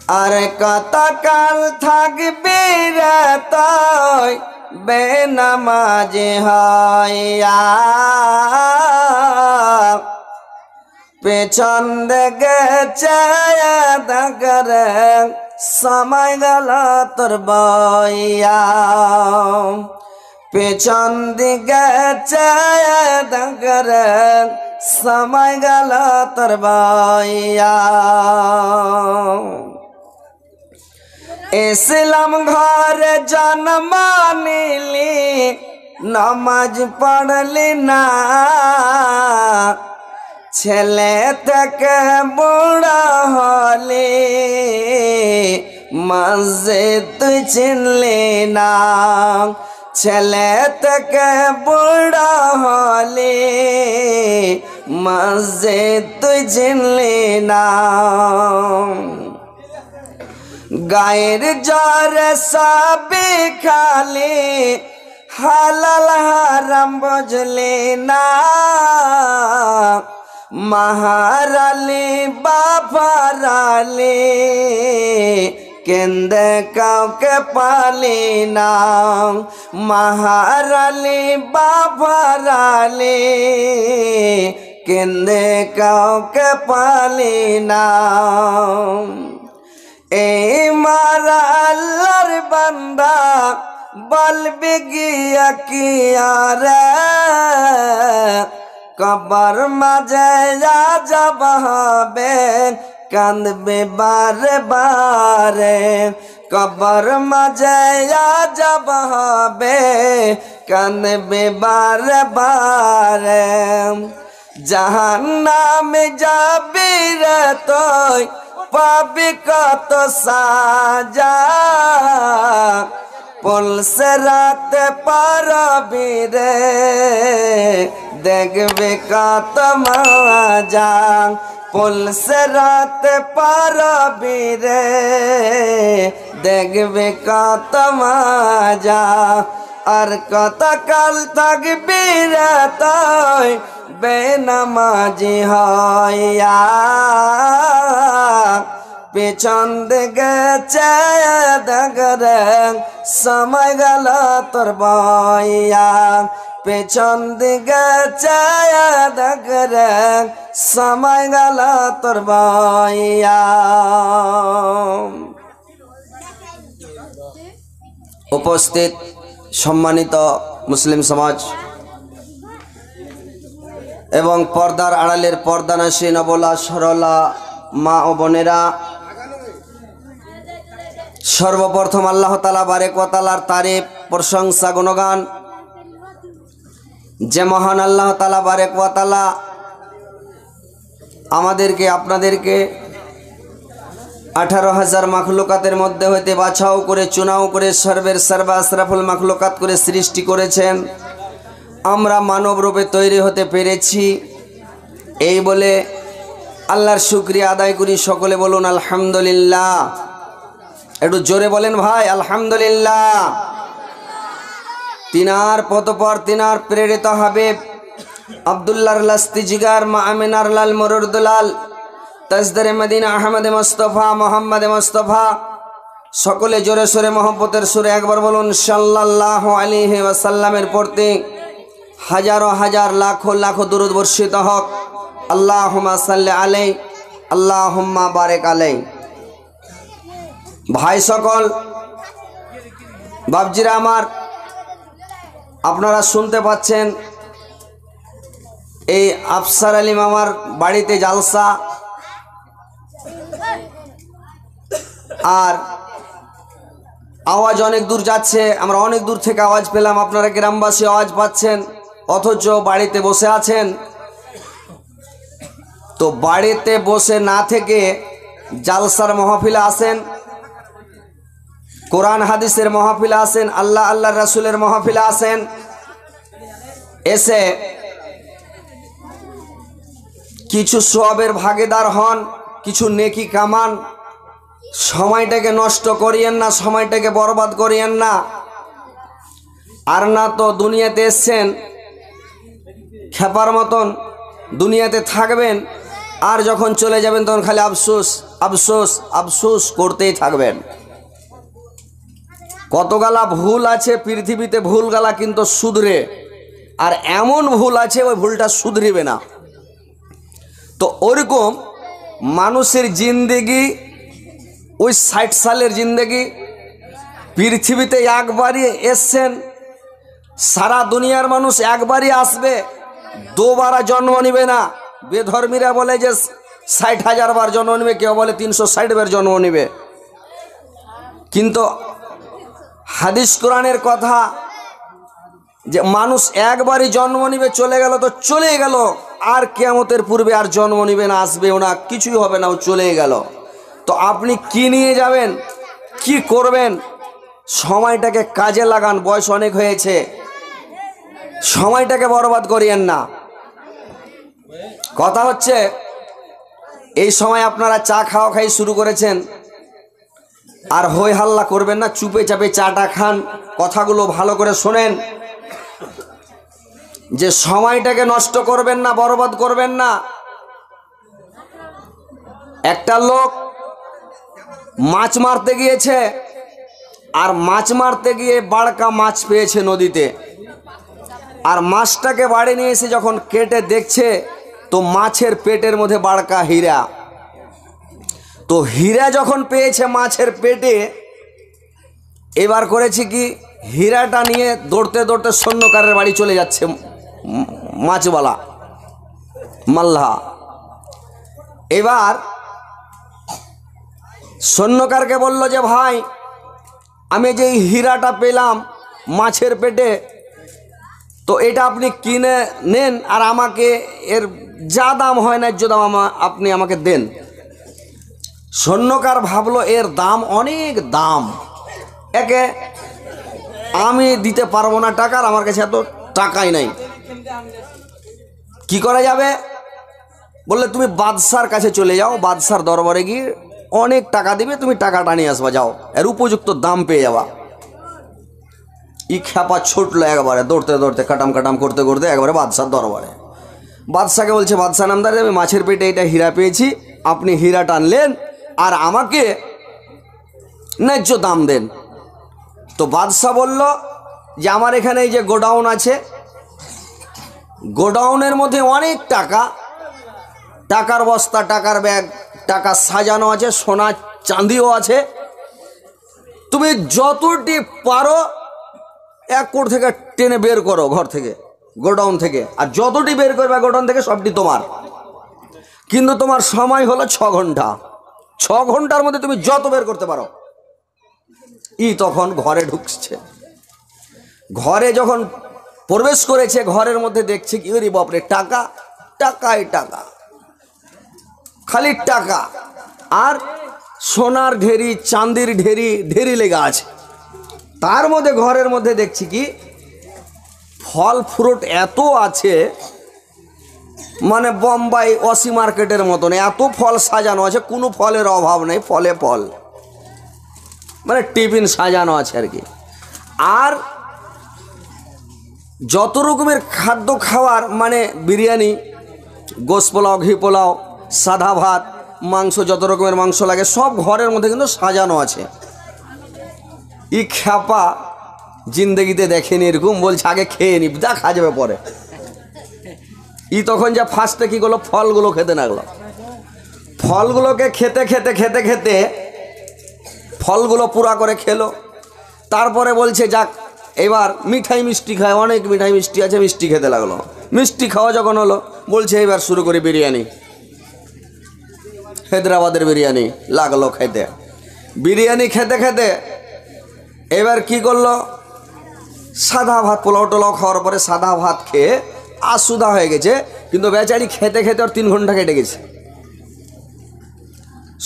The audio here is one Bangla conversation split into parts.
আর কতকাল থাকবি রে তুই বেনামাজি হইয়া পেছন দিকে চেয়ে দেখরে সময় গেল তোর বইয়া পেছন দিকে চেয়ে দেখরে সময় গেল তোর বইয়া ইসলাম ঘরে জন্ম নিলি নামাজ পড়লি না ছেলে থেকে বুড়া হলি মসজিদ তুই চিনলি না ছেলে থেকে বুড়া হলি মসজিদ তুই চিনলি না গায়ের জ্বরে সবই খালি হালাল হারাম বুঝলি না মাহারালি বাপারালি কেন্দে কাউকে পালি না মাহারালি বাপারালি কেন্দে কাউকে পালি না এই মারা আল্লাহর বান্দা বলবি গিয়া কি আরে কবর মাঝে যাব হবে কাঁদবে বারে বারে কবর মাঝে যাব হবে কাঁদবে বারে বারে জাহান্নামে যাবি রে তুই পাবি কত সাজা পুলসে রাতে পারবি রে দেখবে কত মজা পুলসে রাতে পারবি রে দেখবে কত মজা আর কত কাল থাকবি রে তুই বেনামাজি হইয়া পেছন দিকে চেয়ে দেখরে সময় গেল তোর বইয়া পেছন দিকে চেয়ে দেখরে সময় গেল তোর বইয়া উপস্থিত সম্মানিত মুসলিম সমাজ এবং পর্দার আড়ালের পর্দানাসী নবলা সরলা মা ও বোনেরা সর্বপ্রথম আল্লাহ তাআলা বারেক ওয়া তাআলার তারিফ প্রশংসা গুণগান যে মহান আল্লাহ তাআলা বারেক ওয়া তাআলা আমাদেরকে আপনাদেরকে 18,000 মাখলুকাতের মধ্যে হইতে বাছাও করে চুনাও করে সর্বের সর্বা আশরাফুল মাখলুকাত করে সৃষ্টি করেছেন আমরা মানব রূপে তৈরি হতে পেরেছি এই বলে আল্লাহর শুকরিয়া আদায় করি সকলে বলুন আলহামদুলিল্লাহ একটু জোরে বলেন ভাই আলহামদুলিল্লাহ তিনার পতপর তিনার প্রেরিত হাবিব আব্দুল্লাহর লাস্তি জিগার মা আমিনার লাল মরুরদুলাল তাজদারে মদিনা আহমদ মুস্তাফা মোহাম্মদ মুস্তাফা সকলে জোরে সোরে মহব্বতের সুরে একবার বলুন সাল্লাল্লাহু আলাইহি ওয়াসাল্লামের প্রতি হাজারো হাজার লাখো লাখো দুরূদ বর্ষিত হোক আল্লাহুম্মা সাল্লি আলাইহি আল্লাহুম্মা বারিক আলাইহি ভাই সকল বাপজিরা আমার আপনারা শুনতে পাচ্ছেন এই আফসার আলী মামার বাড়িতে জালসা আর আওয়াজ অনেক দূর যাচ্ছে আমরা অনেক দূর থেকে আওয়াজ পেলাম আপনারা গ্রামবাসী আওয়াজ পাচ্ছেন অথচ বাড়িতে বসে আছেন তো বাড়িতে বসে না থেকে জালসার মাহফিলে আসেন কোরআন হাদিসের মাহফিলে আসেন আল্লাহ আল্লাহর রাসূলের মাহফিলে আসেন এসে কিছু সওয়াবের ভাগীদার হন কিছু নেকি কামান সময়টাকে নষ্ট করিয়েন না সময়টাকে বরবাদ করিয়েন না আর না তো দুনিয়াতে এসেছেন খেপার মতন দুনিয়াতে থাকবেন আর যখন চলে যাবেন তখন খালি আফসোস আফসোস আফসোস করতেই থাকবেন। কতগালা ভুল আছে পৃথিবীতে, ভুলগালা কিন্তু শুধরে, আর এমন ভুল আছে ওই ভুলটা শুধরিবে না। তো ওরকম মানুষের জিন্দেগি ওই 60 সালের জিন্দেগি, পৃথিবীতে একবারই এসছেন, সারা দুনিয়ার মানুষ একবারই আসবে, দুবারা জন্ম নিবে না। বেধর্মীরা বলে যে 60,000 বার জন্ম নিবে, কেউ বলে 360 বার জন্ম নিবে। কিন্তু হাদিস কোরআনের কথা যে মানুষ একবারই জন্ম নিবে, চলে গেল তো চলে গেল, আর কিয়ামতের পূর্বে আর জন্ম নিবে না, আসবেও না, কিছুই হবে না, ও চলে গেল। তো আপনি কি নিয়ে যাবেন, কি করবেন? সময়টাকে কাজে লাগান। বয়স অনেক হয়েছে, সময়টাকে বরবাদ করিয়েন না। কথা হচ্ছে এই সময় আপনারা চা খাওয়া খাই শুরু করেছেন, আর হই হাল্লা করবেন না, চুপে চাপে চাটা খান, কথাগুলো ভালো করে শোনেন, যে সময়টাকে নষ্ট করবেন না, বরবাদ করবেন না। একটা লোক মাছ মারতে গিয়েছে, আর মাছ মারতে গিয়ে বাড়কা মাছ পেয়েছে নদীতে, আর মাছটাকে বাড়ি নিয়ে এসে যখন কেটে দেখছে তো মাছের পেটের মধ্যে বাড়কা হীরা। তো হীরা যখন পেয়েছে মাছের পেটে, এবার করেছে কি, হীরাটা নিয়ে দৌড়তে দৌড়তে স্বর্ণকারের বাড়ি চলে যাচ্ছে মাছওয়ালা মাল্লাহ। এবার স্বর্ণকারকে বলল যে ভাই, আমি যে হীরাটা পেলাম মাছের পেটে, তো এটা আপনি কিনে নেন, আর আমাকে এর যা দাম হয় ন্যায্য দাম আপনি আমাকে দেন। স্বর্ণকার ভাবলো এর দাম অনেক দাম, একে আমি দিতে পারবো না টাকা, আর আমার কাছে এত টাকাই নাই, কি করা যাবে? বললে তুমি বাদশার কাছে চলে যাও, বাদশার দরবারে গিয়ে অনেক টাকা দিবে, তুমি টাকাটা নিয়ে আসবা, যাও, এর উপযুক্ত দাম পেয়ে যাবা। ই খ্যাপা ছুটলো একবারে, দৌড়তে দৌড়তে কাটাম কাটাম করতে করতে একবারে বাদশার দরবারে। বাদশাকে বলছে, বাদশাহ নামদার, আমি মাছের পেটে এটা হীরা পেয়েছি, আপনি হীরাটা আনলেন আর আমাকে ন্যায্য দাম দেন। তো বাদশাহ বলল যে আমার এখানে এই যে গোডাউন আছে, গোডাউনের মধ্যে অনেক টাকা, টাকার বস্তা, টাকার ব্যাগ, টাকা সাজানো আছে, সোনা চাঁদিও আছে, তুমি যতটি পারো 1 কোটি থেকে টেনে বের করো ঘর থেকে, গোডাউন থেকে, আর যতটি বের করবে গোডাউন থেকে সবটি তোমার, কিন্তু তোমার সময় হলো 6 ঘন্টা। 6 ঘন্টার মধ্যে তুমি যত বের করতে পারো। তখন ঘরে ঢুকছে, ঘরে যখন প্রবেশ করেছে, ঘরের মধ্যে দেখছে কি, ওরে বাপরে, টাকা, টাকায় টাকা, খালি টাকা, আর সোনার ঢেরি, চাঁদির ঢেরি, ঢেরি লেগে আছে। তার মধ্যে ঘরের মধ্যে দেখছি কি, ফল ফ্রুট এত আছে, মানে বোম্বাই ওসি মার্কেটের মতন এত ফল সাজানো আছে, কোনো ফলের অভাব নেই, ফলে ফল, মানে টিফিন সাজানো আছে আর কি। আর যত রকমের খাদ্য খাওয়ার, মানে বিরিয়ানি, গোশ পোলাও, ঘি পোলাও, সাদা ভাত, মাংস, যত রকমের মাংস লাগে সব ঘরের মধ্যে কিন্তু সাজানো আছে। ই খ্যাপা জিন্দগিতে দেখেনি এরকম, বলছে আগে খেয়ে নি, যা খাওয়া যাবে পরে। তখন যা ফার্স্টে কি করলো, ফলগুলো খেতে লাগলো। ফলগুলোকে খেতে খেতে খেতে খেতে ফলগুলো পুরা করে খেলো। তারপরে বলছে যাক এবার মিঠাই মিষ্টি খায়, অনেক মিঠাই মিষ্টি আছে, মিষ্টি খেতে লাগলো। মিষ্টি খাওয়া যখন হলো, বলছে এবার শুরু করি বিরিয়ানি, হায়দ্রাবাদের বিরিয়ানি লাগলো খেতে। বিরিয়ানি খেতে খেতে এবার কি করলো, সাদা ভাত, পোলাও টোলাও খাওয়ার পরে সাদা ভাত খেয়ে আসুদা হয়ে গেছে, কিন্তু বেচারি খেতে খেতে ওর 3 ঘন্টা কেটে গেছে।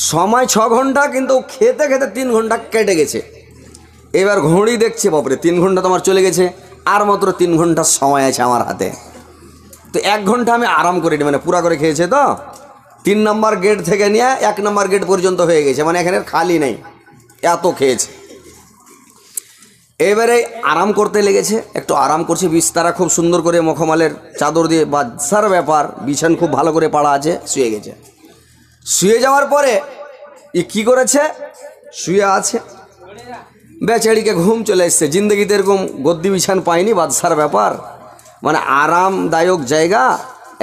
সময় 6 ঘন্টা, কিন্তু খেতে খেতে 3 ঘন্টা কেটে গেছে। এবার ঘড়ি দেখছে, বাপরে 3 ঘন্টা তোমার চলে গেছে, আর মাত্র 3 ঘন্টার সময় আছে আমার হাতে, তো 1 ঘন্টা আমি আরাম করে নিই, মানে পুরা করে খেয়েছে তো। 3 নম্বর গেট থেকে নিয়ে 1 নম্বর গেট পর্যন্ত হয়ে গেছে, মানে এখানে খালি নেই, এত খেয়েছে। এবারে আরাম করতে লেগেছে, একটু আরাম করছে, বিস্তারা খুব সুন্দর করে মখমলের চাদর দিয়ে, বাদশার ব্যাপার, বিছান খুব ভালো করে পাড়া আছে, শুয়ে গেছে। শুয়ে যাওয়ার পরে ই কি করেছে? শুয়ে আছে। বেচারিকে ঘুম চলে এসছে। জিন্দগিতে এরকম গদ্দি বিছান পায়নি, বাদশার ব্যাপার, মানে আরামদায়ক জায়গা,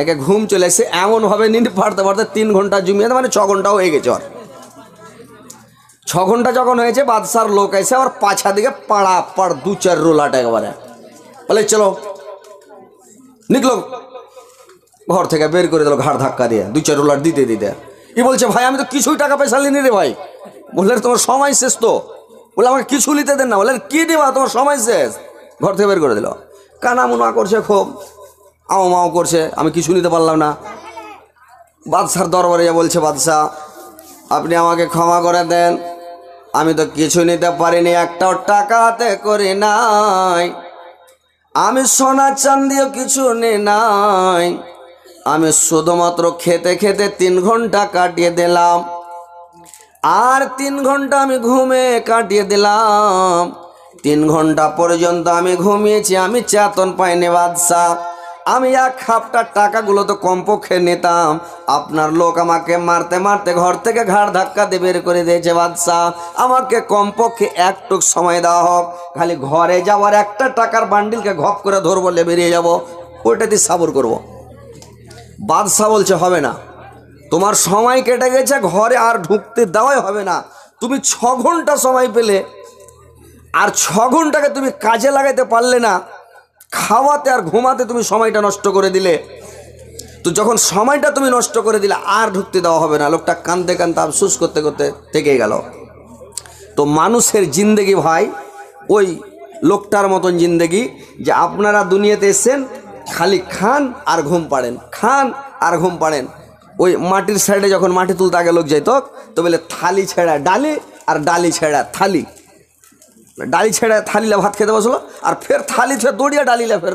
একে ঘুম চলে এসছে। এমনভাবে নিন্দ পাড়তে পারতে 3 ঘন্টা জমিয়ে, মানে 6 ঘন্টাও হয়ে গেছে। ওর 6 ঘন্টা যখন হয়েছে, বাদশার লোক এসে আবার পাছা দিকে পাড়া পাড় 2-4 রোলাট একবারে বলে চলো নিকলো, ঘর থেকে বের করে দিল ঘাড় ধাক্কা দিয়ে 2-4 রোলাট দিতে দিতে। ই বলছে ভাই আমি তো কিছুই টাকা পয়সা নিনি রে ভাই। বললে তোমার সময় শেষ তো। বলে আমাকে কিছু নিতে দেন না। বলে কি দিবা, তোমার সময় শেষ। ঘর থেকে বের করে দিল। কানা মুনা করছে, খুব আও মাও করছে, আমি কিছু নিতে পারলাম না। বাদশার দরবারে যা বলছে, বাদশাহ আপনি আমাকে ক্ষমা করে দেন, আমি তো কিছু নিতে পারিনি, একটাও টাকা হাতে করি নাই, আমি সোনা চান্দিও কিছু নেই নাই, আমি শুধুমাত্র খেতে খেতে 3 ঘন্টা কাটিয়ে দিলাম, আর 3 ঘন্টা আমি ঘুমে কাটিয়ে দিলাম। 3 ঘন্টা পর্যন্ত আমি ঘুমিয়েছি, আমি চেতন পাইনি বাদশাহ। আমি 1 হাফটা টাকাগুলো তো কমপক্ষে নিতাম। আপনার লোক আমাকে মারতে মারতে ঘর থেকে ঘাড় ধাক্কা দিয়ে বের করে দিয়েছে বাদশাহ। আমাকে কমপক্ষে একটুক সময় দেওয়া হোক, খালি ঘরে যাওয়ার 1টা টাকার বান্ডিলকে ঘপ করে ধরবো, বেরিয়ে যাব, ওইটাতে সাবর করব। বাদশাহ বলছে হবে না, তোমার সময় কেটে গেছে, ঘরে আর ঢুকতে দেওয়াই হবে না। তুমি 6 ঘন্টা সময় পেলে, আর 6 ঘন্টাকে তুমি কাজে লাগাইতে পারলে না, খাওয়াতে আর ঘুমাতে তুমি সময়টা নষ্ট করে দিলে। তো যখন সময়টা তুমি নষ্ট করে দিলে, আর ঢুকতে দেওয়া হবে না। লোকটা কাঁদতে কাঁদতে আফসোস করতে করতে থেকে গেল। তো মানুষের জিন্দেগি ভাই ওই লোকটার মতন জিন্দেগি, যে আপনারা দুনিয়াতে এসেছেন খালি খান আর ঘুম পাড়েন, খান আর ঘুম পাড়েন। ওই মাটির সাইডে যখন মাটি তুলতে আগে লোক যাইত, তো বলে থালি ছেঁড়া ডালি আর ডালি ছেঁড়া থালি, ডালি ছেঁড়া থালিলে ভাত খেতে বসলো, আর ফের থালি ফের দৌড়িয়া ডালিলে ফের।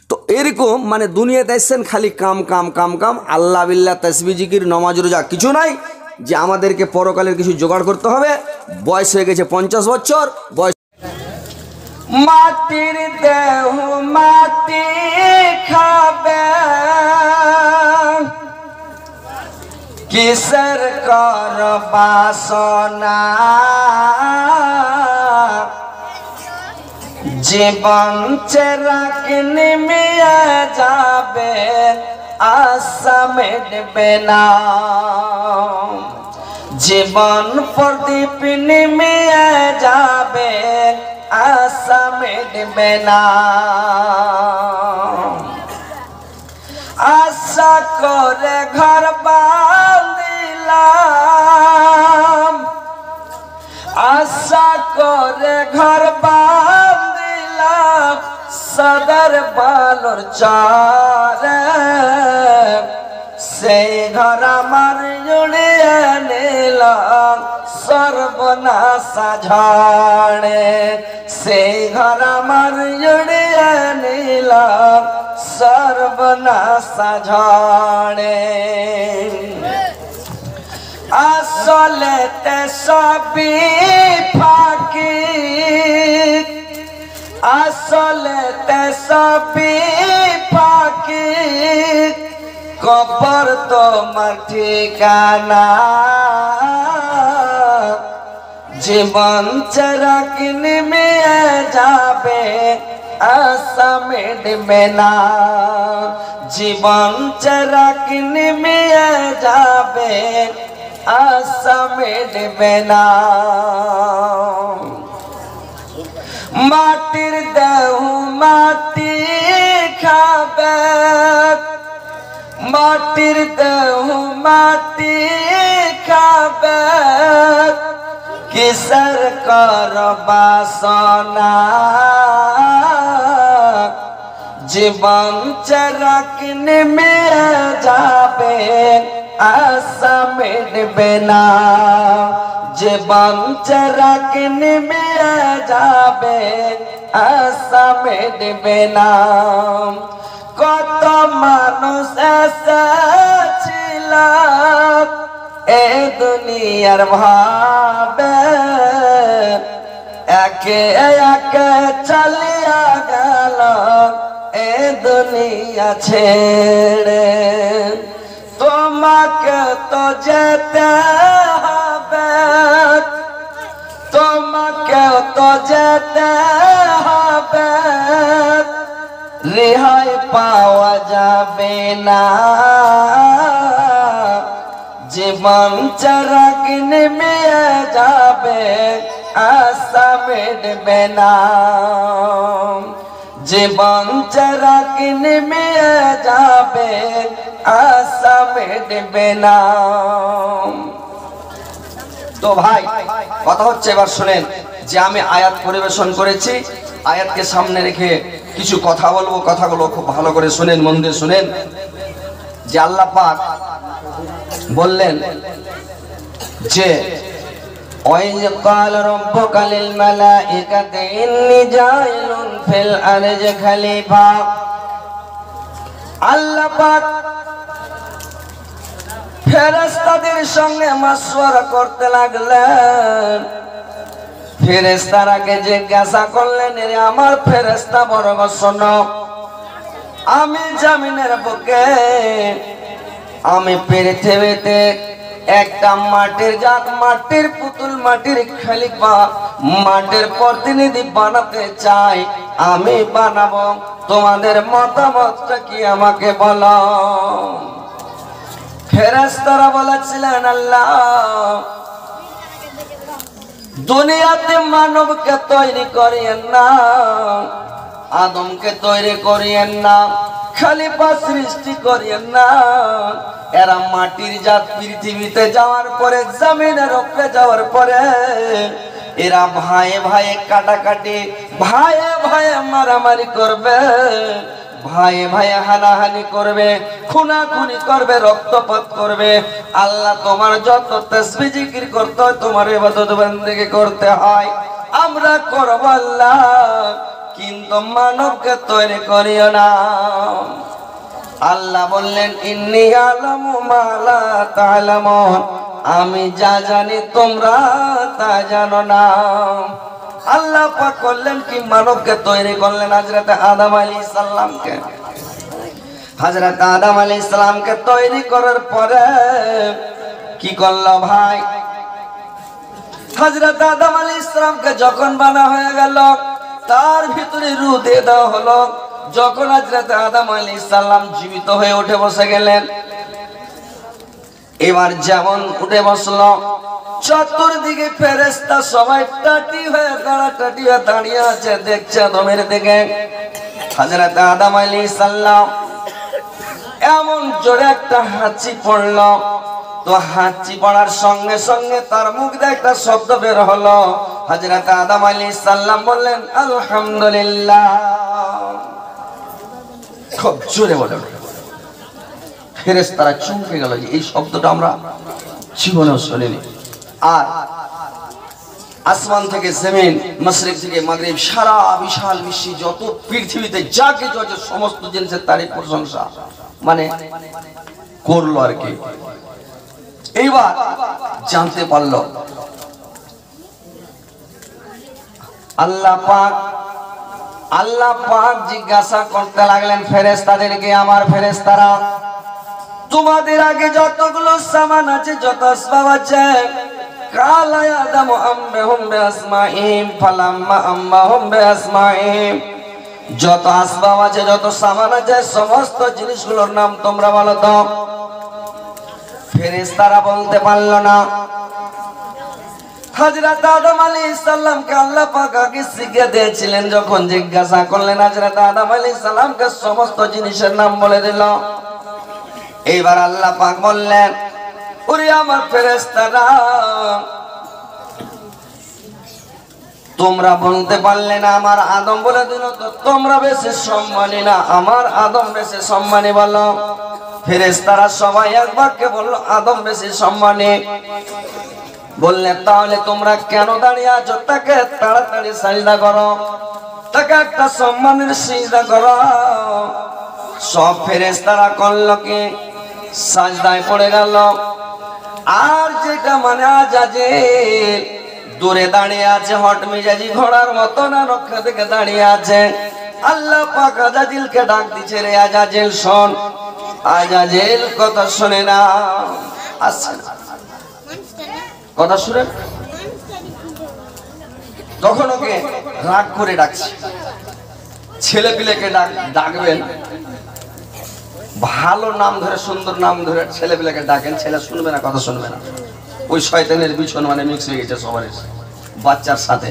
তো এরকম মানে দুনিয়াতে এসছেন খালি কাম কাম কাম কাম, আল্লাহ বিল্লাহ তাসবিহ জিকির নমাজ রোজা কিছু নাই, যে আমাদেরকে পরকালের কিছু জোগাড় করতে হবে। বয়স হয়ে গেছে 50 বছর বয়স। মাটির দেহ মাটি খাবে, কিসের কর বাসনা, জীবন চেরাক নিমিয়ে যাবে, আশা মিটবে না, জীবন প্রদীপ নিমিয়ে যাবে, আশা মিটবে না। আশা করে ঘর বাঁধিলাম, আশা করে ঘর বাঁধিলাম, সদর বালুর চরে, সেই ঘর আমার উড়িয়ে নিলাম সর্বনাশা ঝড়ে, সেই ঘর আমার উড়িয়ে নিলাম সর্বনাশা ঝড়ে। আসলে তে সবই ফাঁকি, আসলে তে সবই ফাঁকি, কবর তোমার ঠিকানা, জীবন চেরাক নিমিয়ে যাবে, আশা মিটবে না, জীবন চেরাক নিমিয়ে যাবে, আশা মিটবে না। মাটির দেহ মাটি খাবে, মাটির দেহ মাটি খাবে, কিসের কর বাসনা, জীবন চেরাক নিমিয়ে যাবে, আশা মিটবে না, জীবন চেরাক নিমিয়ে যাবে, আশা মিটবে না। কত মানুষ এসেছিল এ দুনিয়ার ভাবে, একে একে চলিয়া গেল এ দুনিয়া ছেড়ে, তোমার তোমাকে তো যেতে হবে, তোমাকে তো যেতে হবে, রেহাই পাওয়া যাবে না। জীবন চরক নেমে যাবে, আশা মিটবে না। জীবন চরক নেমে যাবে, আশা মিটবে না। তো ভাই কথা হচ্ছে, এবার শুনেন যে আমি আয়াত পরিবেশন করেছি, আয়াতকে সামনে রেখে কিছু কথা বলবো। কথাগুলো খুব ভালো করে শুনেন, মন দিয়ে শুনেন। যে আল্লাহ পাক বললেন যে ওয়াইজ ক্বাল রাব্বুকা লিল মালাইকাতি ইন্নী জাইলুন ফিল আরজি খলিফা। আল্লাহ পাক ফেরেশতাদের সঙ্গে মাশওয়ারা করতে লাগলেন। ফেরেশতারাকে জিজ্ঞাসা করলেন, রে আমার ফেরেশতা বর্গ শোনো, আমি জমিনের বুকে, আমি পৃথিবীতে একটা মাটির জাত, মাটির পুতুল, মাটির খলিফা, মাটির প্রতিনিধি বানাতে চাই। আমি বানাবো, তোমাদের মতামতটা কি আমাকে বলো। ফেরেশতারা বলেছিলেন, আল্লাহ দুনিয়াতে মানবকে তৈরি করিয়েন না, আদমকে তৈরি করিয়েন না, খলিফা সৃষ্টি করিয়েন না। এরা মাটির জাত, পৃথিবীতে যাওয়ার পরে, জমিনের উপরে যাওয়ার পরে এরা ভাইয়ে ভাইয়ে কাটাকাটি, ভাইয়ে ভাইয়ে মারামারি করবে, ভাইয়ে ভাইয়ে হানাহানি করবে, খুনাখুনি করবে, রক্তপাত করবে। আল্লাহ তোমার যত তাসবিহ জিকির করতে হয়, তোমার ইবাদত বন্দেগী করতে হয়, আমরা করব আল্লাহ, কিন্তু মানবকে তৈরি করিও না। আল্লাহ বললেন, ইন্নী আ'লামু মা লা তা'লামুন, আমি যা জানি তোমরা তা জানো না। আল্লাহ পাক করলেন কি, মানবকে তৈরি করলেন হযরত আদম আলাইহিস সালামকে। হযরত আদম আলাইহিস সালামকে তৈরি করার পরে কি করলো ভাই, হযরত আদম আলাইহিস সালামকে যখন বানা হয়ে গেল, তার ভিতরে রূহ দিয়ে দেওয়া হলো। যখন হযরত আদম আলাইহিস সালাম জীবিত হয়ে উঠে বসে গেলেন, এবার যেমন উঠে বসলো, চতুর্দিকে ফেরেশতা সবাই টাটি হয়ে দাঁড়িয়ে আছে, দেখছে আদমের দিকে। হযরত আদম আলাইহিস সালাম এমন জোরে একটা হাঁচি পড়লো, তো হাঁচি পড়ার সঙ্গে সঙ্গে তার মুখ দিয়ে একটা শব্দ বের হলো। হযরত আদম আলাইহিস সালাম বললেন, আলহামদুলিল্লাহ। খুব জোরে বলেন, ফেরেশতারা চমকে গেল, এই শব্দটা আমরা জীবনেও শুনিনি। আর আসমান থেকে জমিন, মাশরিক থেকে মাগরিব, সারা বিশাল বিশ্বে যত পৃথিবীতে যা কিছু আছে, সমস্ত জিনিসের তারিফ প্রশংসা মানে করলো আর কি। এইবার জানতে পারলো আল্লাহ পাক জিজ্ঞাসা করতে লাগলেন ফেরেশতাদেরকে, আমার ফেরেশতারা, তোমাদের আগে যতগুলো সামান আছে, যত আসবাব আছে, কালা আদম আম্মাহুম বিআসমাইহিম ফালাম্মা আম্মাহুম বিআসমাইহিম, যত আসবাব আছে, যত সামান আছে, সমস্ত জিনিসগুলোর নাম তোমরা বলো তো। ফেরেশতারা বলতে পারলো না। হযরত আদম আলাইহিস সালামকে আল্লাহ পাক আগে শিখিয়ে দিয়েছিলেন, যখন জিজ্ঞাসা করলেন হযরত আদম আলাইহিস সালামকে সমস্ত জিনিসের নাম বলে দিল। এইবার আল্লাহ পাক বললেন, ওরে আমার ফেরেশতারা, তোমরা বলতে পারলে না, আমার আদম বলে দিল, তো তোমরা বেশি সম্মানী না, আমার আদম বেশি সম্মানী বলো। ফেরেশতারা সবাই এক বাক্যে বলল, আদম বেশি সম্মানী। বললেন, তাহলে তোমরা কেন দাঁড়িয়ে আছো? তাকে তাড়াতাড়ি সাজদা করো, তাকে একটা সম্মানের সিজদা করো। সব ফেরেশতারা করলো কি, সাজদায় পড়ে গেল। আর যেটা মানে আজাজিল দূরে দাঁড়িয়ে আছে, হট মিজাজি ঘোড়ার মতো না, রক্ষা থেকে দাঁড়িয়ে আছে। আল্লাহ পাক আজাজিলকে ডাক দিচ্ছে, রে আজাজিল শোন, আজাজিল কথা শুনে না, আসছে না, কথা শুনে তখন ওকে রাগ করে ডাকছে। ছেলে পিলেকে ডাকবেন, ভালো নাম ধরে সুন্দর নাম ধরে ছেলে পিলেকে ডাকেন, ছেলে শুনবে না, কথা শুনবে না। ওই শয়তানের বিছন মানে মিক্স হয়ে গেছে সবার বাচ্চার সাথে,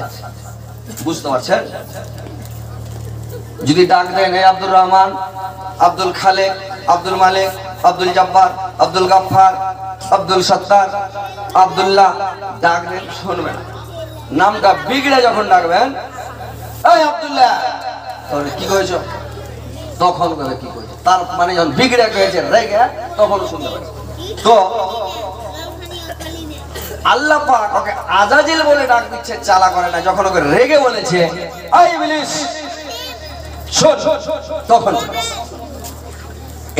বুঝতে পারছেন? যদি ডাক দেন হে আব্দুর রহমান, আব্দুল খালেক, আব্দুল মালিক, আব্দুল জব্বার, আব্দুল গাফফার, আব্দুল সত্তার, আব্দুল্লাহ, ডাক দেন, শুনবে না। নামটা বিগড়ে যখন ডাকবেন, এই আব্দুল্লাহ, তাহলে কি করেছো? তখন করে কি করেছো, তার মানে যখন বিগড়ে গেছে রেগে, তখন শুনতে পাবে। তো আল্লাহ পাক ওকে আজাজিল বলে ডাক দিচ্ছে, চালা করে না। যখন ওকে রেগে বলেছে এই ইবলিস শোন, তখন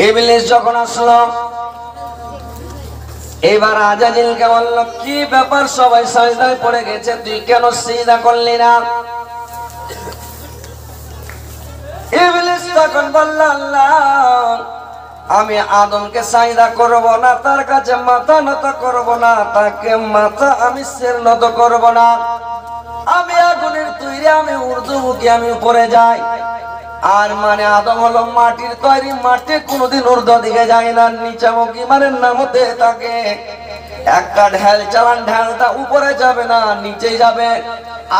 ইবলিস যখন আসলো, এবার আজাজিলকে বলল, কি ব্যাপার, সবাই সাজদায় পড়ে গেছে, তুই কেন সিজদা করলি না? ইবলিস তখন বলল, আল্লাহ, আমি আদমকে সাজদা করব না, তার কাছে মাথা নত করব না, তাকে মাথা আমি শির নত করব না। আমি আগুনের তৈরি, আমি ঊর্ধ্বমুখী, আমি উপরে যাই। আর মানে আদম হলো মাটির তৈরি, মাটি কোনোদিন ঊর্ধ্ব দিকে যায় না, নিচামুখী মানে নামতে থাকে। একটা ঢেল চালান, ঢেলটা উপরে যাবে না, নিচেই যাবে।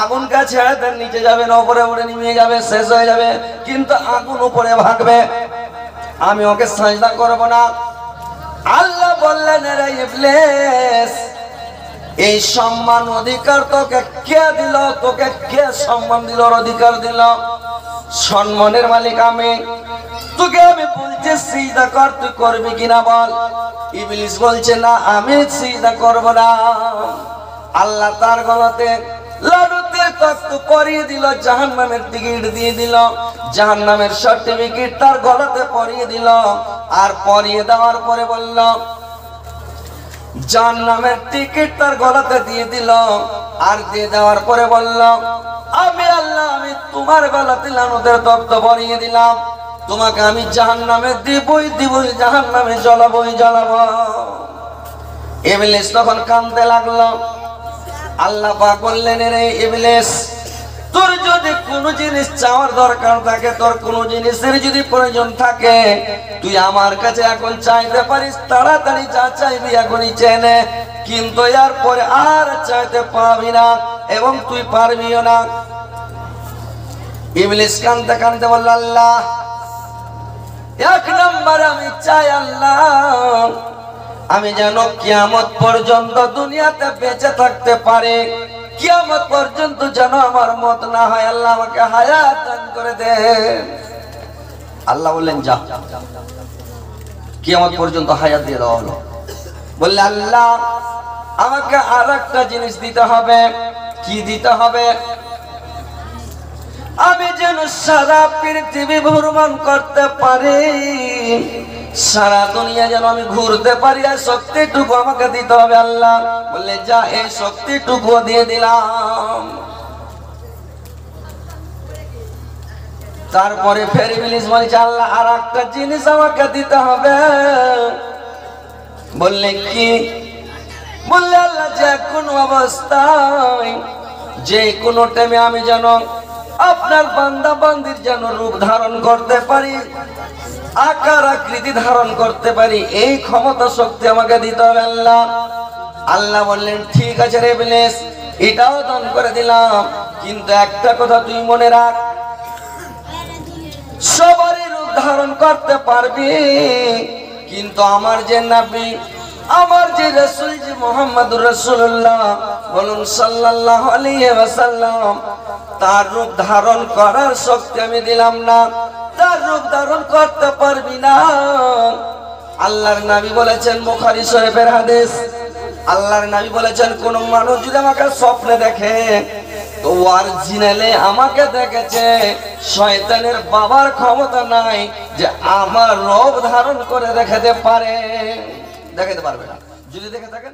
আগুনকে ছেড়ে দেন, নিচে যাবে না, উপরে উড়ে নিয়ে যাবে, শেষ হয়ে যাবে, কিন্তু আগুন উপরে ভাগবে। আমি ওকে সাজদা করব না। আল্লাহ বললেন, রে ইবলিস, এই সম্মান অধিকার তোকে কে দিল? তোকে কে সম্মান দিল, অধিকার দিল? সম্মানের মালিক আমি। তোকে আমি বলছি সিজদা কর, তুই করবি কিনা বল? ইবলিস বলছে, না, আমি সিজদা করব না। আল্লাহ তার গলাতে লাডুতে তখ্ত পরিয়ে দিল, জাহান্নামের টিকিট দিয়ে দিল, জাহান্নামের সার্টিফিকেট তার গলাতে পরিয়ে দিল। আর পরিয়ে দেওয়ার পরে বলল, জাহান্নামের টিকিট তার গলাতে দিয়ে দিল। আর দিয়ে দেওয়ার পরে বলল, আমি আল্লাহ, আমি তোমার গলাতে লানতের তখ্ত পরিয়ে দিলাম, তোমাকে আমি জাহান্নামে দিবই, জাহান্নামে জ্বলাবই, জ্বলাবো। ইবলিস তখন কাঁদতে লাগলো। আল্লাহ পাক বললেন, রে ইবলিস, তোর যদি কোনো জিনিস চাওয়ার দরকার থাকে, তোর কোনো জিনিসের যদি প্রয়োজন থাকে, তুই আমার কাছে এখন চাইতে পারিস, তাড়াতাড়ি যা চাইবি এখনই চেয়ে নে, কিন্তু এর পরে আর চাইতে পারবি না, এবং তুই পারবিও না। ইবলিস কাঁদতে কাঁদতে বলল, আল্লাহ, এক নম্বর আমি চাই, আল্লাহ, আমি যেন কিয়ামত পর্যন্ত দুনিয়াতে বেঁচে থাকতে পারে, কিয়ামত পর্যন্ত যেন আমার মত না হয়। আল্লাহ আমাকে হায়াত দান করে দেন। আল্লাহ বললেন, যা, কিয়ামত পর্যন্ত হায়াত দিয়ে দেওয়া হলো। বললে, আল্লাহ, আমাকে আর একটা জিনিস দিতে হবে। কি দিতে হবে? আমি যেন সারা পৃথিবী ভ্রমণ করতে পারি, সারা দুনিয়া যেন আমি ঘুরতে পারি, আর শক্তিটুকু আমাকে দিতে হবে। আল্লাহ বললে, যা, এই শক্তিটুকু দিয়ে দিলাম। তারপরে ফের ইবলিস বলছে, আল্লাহ, আর একটা জিনিস আমাকে দিতে হবে। বললে, কি? বললে, আল্লাহ, যে কোনো অবস্থায়, যে কোনো টাইমে আমি যেন আপনার বান্দা বান্দির যেন রূপ ধারণ করতে পারি, আকার আকৃতি ধারণ করতে পারি, এই ক্ষমতা শক্তি আমাকে দিতে হবে। আল্লাহ আল্লাহ বললেন, ঠিক আছে রে ইবলিস, এটাও দান করে দিলাম, কিন্তু একটা কথা তুই মনে রাখ, সবারই রূপ ধারণ করতে পারবি, কিন্তু আমার যে নবী, আমার যে রাসূল, যে মুহাম্মদুর রাসূলুল্লাহ, বলুন সাল্লাল্লাহু আলাইহি ওয়াসাল্লাম, তার রূপ ধারণ করার শক্তি আমি দিলাম না, তার রূপ ধারণ করতে পারবি না। আল্লাহর নবী বলেছেন, বুখারী শরীফের হাদিস, আল্লাহর নবী বলেছেন, কোন মানুষ যদি আমাকে স্বপ্নে দেখে, তো অরিজিনালে আমাকে দেখেছে, শয়তানের বাবার ক্ষমতা নাই যে আমার রূপ ধারণ করে দেখাতে পারে, দেখাতে পারবে না। যদি দেখে থাকেন